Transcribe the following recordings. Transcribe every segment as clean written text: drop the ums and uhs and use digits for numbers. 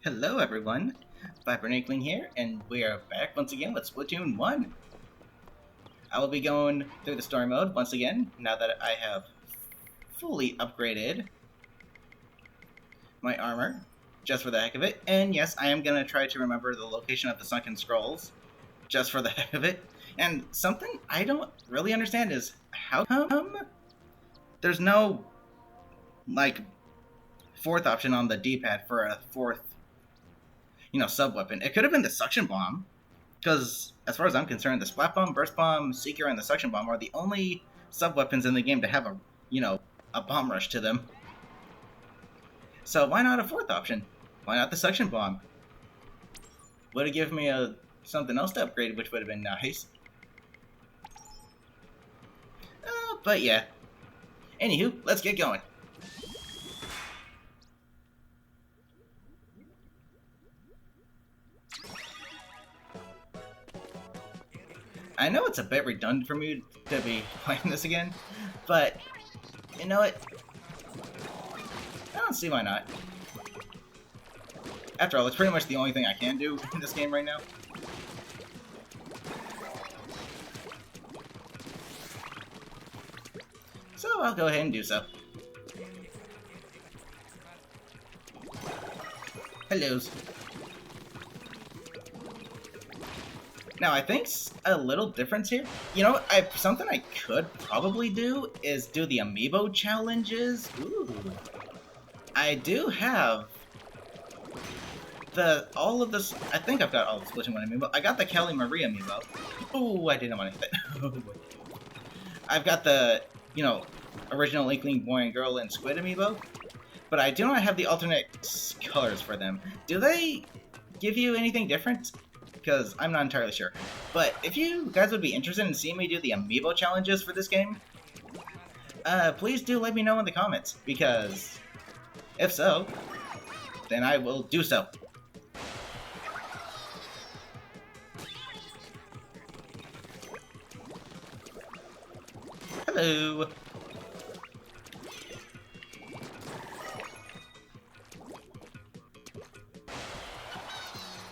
Hello everyone, Viper here, and we are back once again with Splatoon 1. I will be going through the story mode once again, now that I have fully upgraded my armor, just for the heck of it. And yes, I am going to try to remember the location of the sunken scrolls, just for the heck of it. And something I don't really understand is, how come there's no, fourth option on the D-pad for a fourth sub-weapon? It could have been the suction bomb, because as far as I'm concerned, the splat bomb, burst bomb, seeker, and the suction bomb are the only sub-weapons in the game to have a bomb rush to them. So why not a fourth option? Why not the suction bomb? Would have given me something else to upgrade, which would have been nice. But yeah. Anywho, let's get going. I know it's a bit redundant for me to be playing this again, but you know what? I don't see why not. After all, it's pretty much the only thing I can do in this game right now. So I'll go ahead and do so. Hellos. Now, I think a little difference here. You know, something I could probably do is do the amiibo challenges. Ooh. I do have all of this. I think I've got all the Splatoon 1 amiibo. I got the Kelly Marie amiibo. Ooh, I didn't want to hit that. I've got the, original Inkling Boy and Girl and Squid amiibo. But I do not have the alternate colors for them. Do they give you anything different? Because I'm not entirely sure. But if you guys would be interested in seeing me do the amiibo challenges for this game, please do let me know in the comments, because if so, then I will do so. Hello!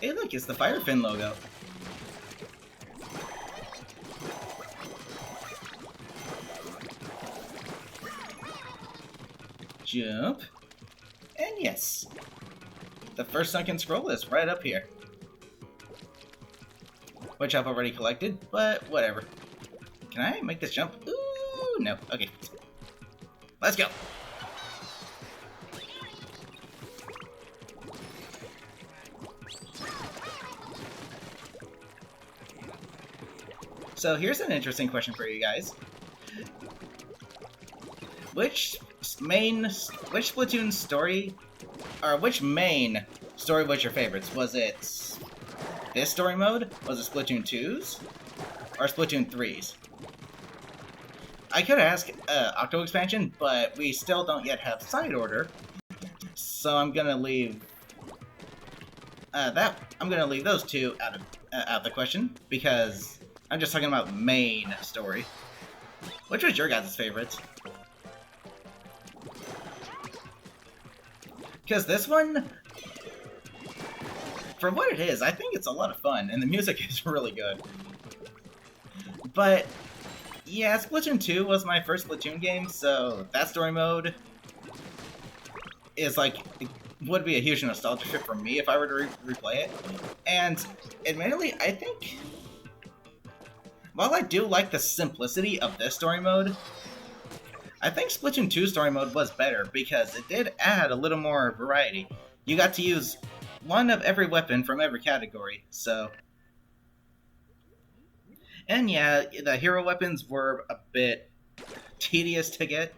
Hey look, it's the Firefin logo. Jump. And yes. The first sunken scroll is right up here. Which I've already collected, but whatever. Can I make this jump? Ooh, no. Okay. Let's go. So here's an interesting question for you guys. Which Splatoon story, or which main story was your favorites? Was it this story mode? Was it Splatoon 2's? Or Splatoon 3's? I could ask Octo Expansion, but we still don't yet have side order. So I'm gonna leave those two out of the question, because I'm just talking about main story. Which was your guys' favorites? Because this one, for what it is, I think it's a lot of fun, and the music is really good. But, yeah, Splatoon 2 was my first Splatoon game, so that story mode is would be a huge nostalgia trip for me if I were to replay it. And, admittedly, I think, while I do like the simplicity of this story mode, I think Splatoon 2 story mode was better because it did add a little more variety. You got to use one of every weapon from every category, so... And yeah, the hero weapons were a bit tedious to get.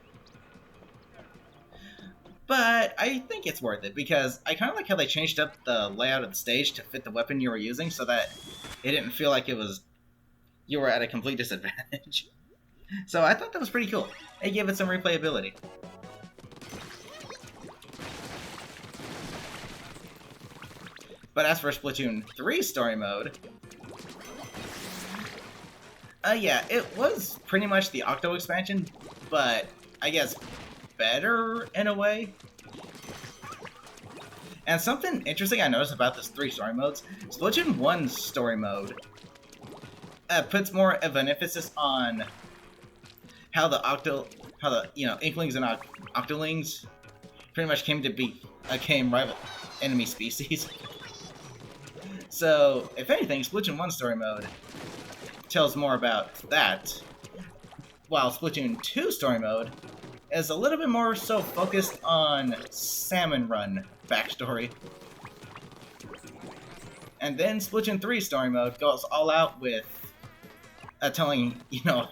But I think it's worth it, because I kind of like how they changed up the layout of the stage to fit the weapon you were using, so that it didn't feel like you were at a complete disadvantage. So I thought that was pretty cool. It gave it some replayability. But as for Splatoon 3 story mode, yeah, it was pretty much the Octo expansion, but I guess better in a way. And something interesting I noticed about this 3 story modes, Splatoon 1's story mode puts more of an emphasis on how the Inklings and Octolings pretty much became rival enemy species. So, if anything, Splatoon 1 story mode tells more about that, while Splatoon 2 story mode is a little bit more so focused on Salmon Run backstory. And then Splatoon 3 story mode goes all out with telling,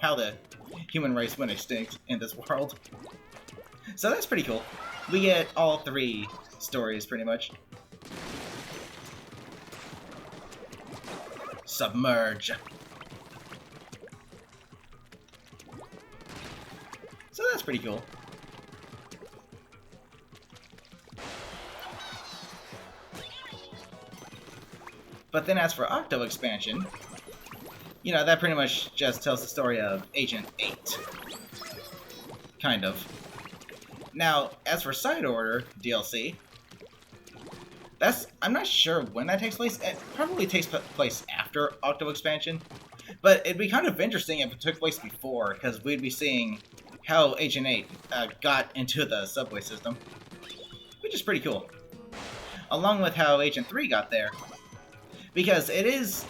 how the human race went extinct in this world. So that's pretty cool. We get all 3 stories, pretty much. Submerge. So that's pretty cool. But then as for Octo expansion, that pretty much just tells the story of Agent 8. Kind of. Now, as for Side Order DLC, I'm not sure when that takes place. It probably takes place after Octo expansion. But it'd be kind of interesting if it took place before, because we'd be seeing how Agent 8 got into the subway system. Which is pretty cool. Along with how Agent 3 got there. Because it is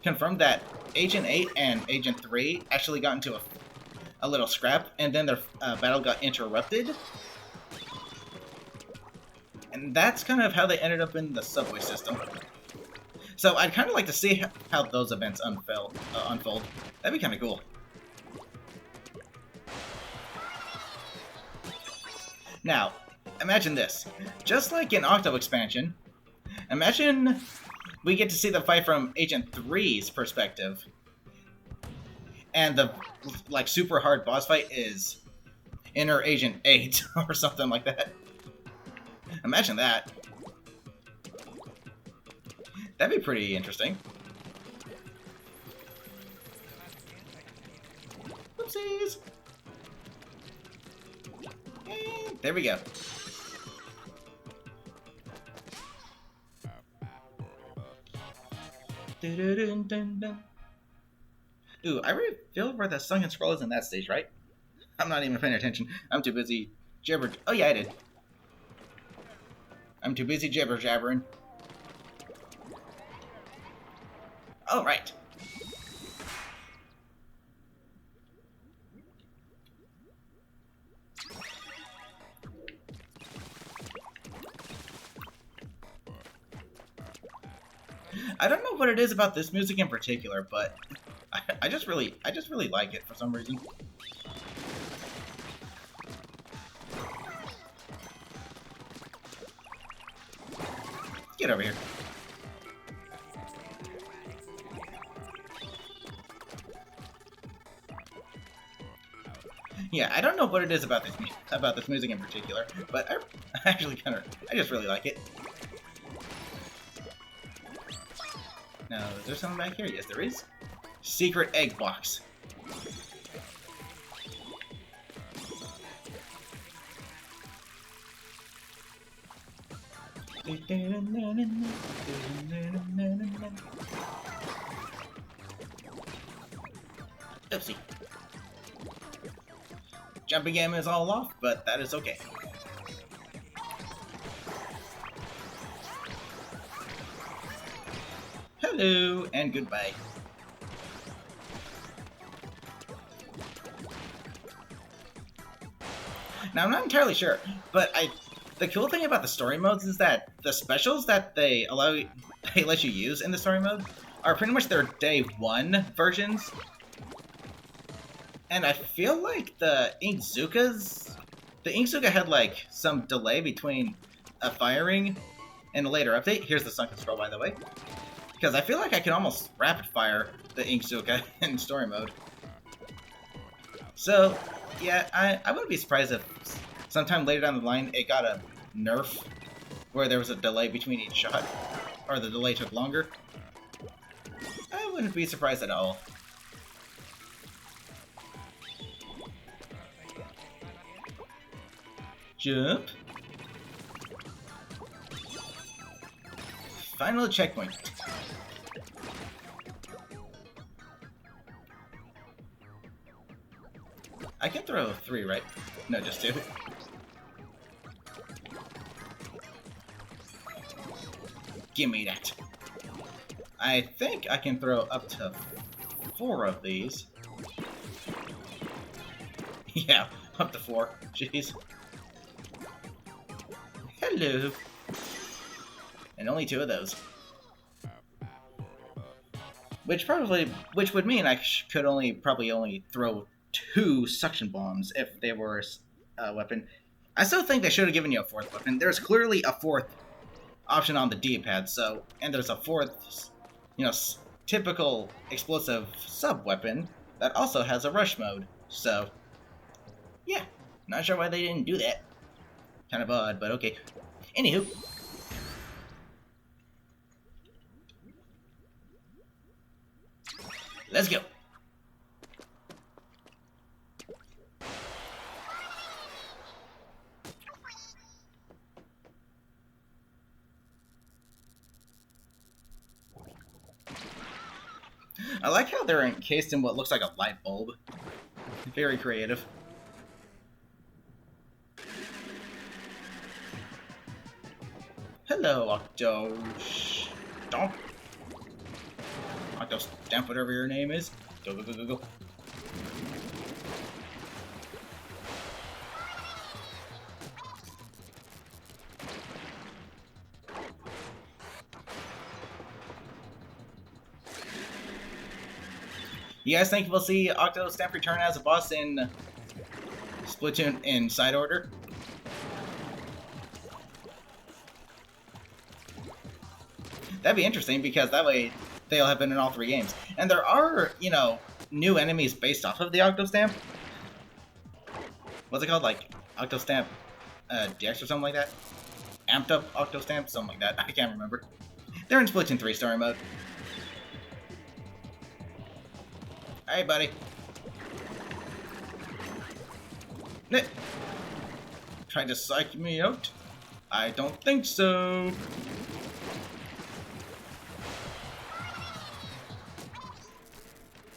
confirmed that Agent 8 and Agent 3 actually got into a little scrap, and then their battle got interrupted. And that's kind of how they ended up in the subway system. So I'd kind of like to see how those events unfold. That'd be kind of cool. Now, imagine this. Just like in Octo expansion, imagine we get to see the fight from Agent 3's perspective. And the, super hard boss fight is Inner Agent 8, or something like that. Imagine that. That'd be pretty interesting. Oopsies! And there we go. Ooh, I really feel where the sunken scroll is in that stage, right? I'm not even paying attention. I'm too busy Oh yeah, I did. I'm too busy jibber-jabbering. Oh, right. I don't know what it is about this music in particular, but I just really like it for some reason. Get over here. Yeah, I don't know what it is about this music in particular, but I just really like it. Now, is there something back here? Yes, there is. Secret egg box. Oopsie. Jumping game is all off, but that is okay. Hello, and goodbye. Now, I'm not entirely sure, but the cool thing about the story modes is that the specials that they let you use in the story mode are pretty much their day 1 versions. And I feel like the Inkzuka had like some delay between a firing and a later update. Here's the sunken scroll, by the way. Because I feel like I can almost rapid fire the Inkzuka in story mode. So, yeah, I wouldn't be surprised if sometime later down the line it got a nerf where there was a delay between each shot, or the delay took longer. I wouldn't be surprised at all. Jump. Final checkpoint. I can throw 3, right? No, just 2. Give me that. I think I can throw up to 4 of these. Yeah, up to 4. Jeez. Hello. And only 2 of those. Which would mean I could probably only throw 2 suction bombs if they were a weapon. I still think they should have given you a 4th weapon. There's clearly a 4th option on the D-pad, and there's a 4th, typical explosive sub-weapon that also has a rush mode. So, yeah, not sure why they didn't do that. Kind of odd, but okay. Anywho. Let's go. I like how they're encased in what looks like a light bulb. Very creative. Hello, Octo Stomp. Octo Stamp, whatever your name is. Go, go, go, go, go. You guys think we'll see Octo Stamp return as a boss in Splatoon in side order? That'd be interesting because that way they'll have been in all 3 games. And there are, new enemies based off of the Octo Stamp. What's it called? Like Octo Stamp DX or something like that? Amped up Octo Stamp? Something like that. I can't remember. They're in Splatoon 3 story mode. Hey, buddy. Trying to psych me out? I don't think so.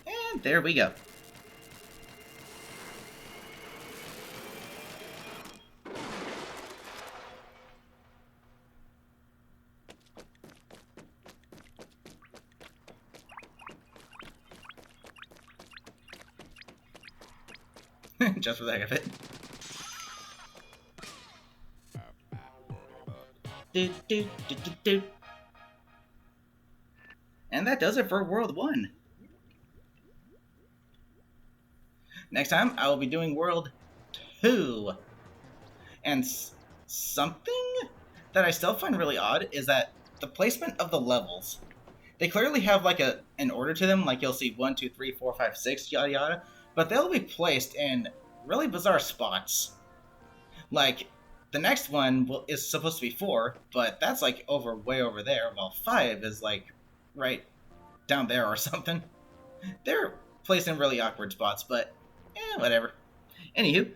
And there we go. Just for the heck of it. And that does it for World 1. Next time, I will be doing World 2. And something that I still find really odd is that the placement of the levels. They clearly have like an order to them, like you'll see 1, 2, 3, 4, 5, 6, yada yada. But they'll be placed in really bizarre spots. Like, the next one is supposed to be 4, but that's like way over there, while 5 is like right down there or something. They're placed in really awkward spots, but whatever. Anywho,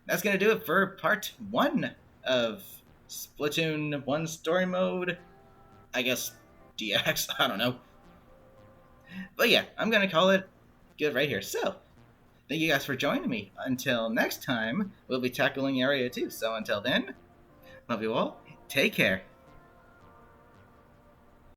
that's gonna do it for part 1 of Splatoon 1 story mode. I guess DX, I don't know. But yeah, I'm gonna call it good right here. So, thank you guys for joining me. Until next time, we'll be tackling Area 2. So until then, love you all. Take care.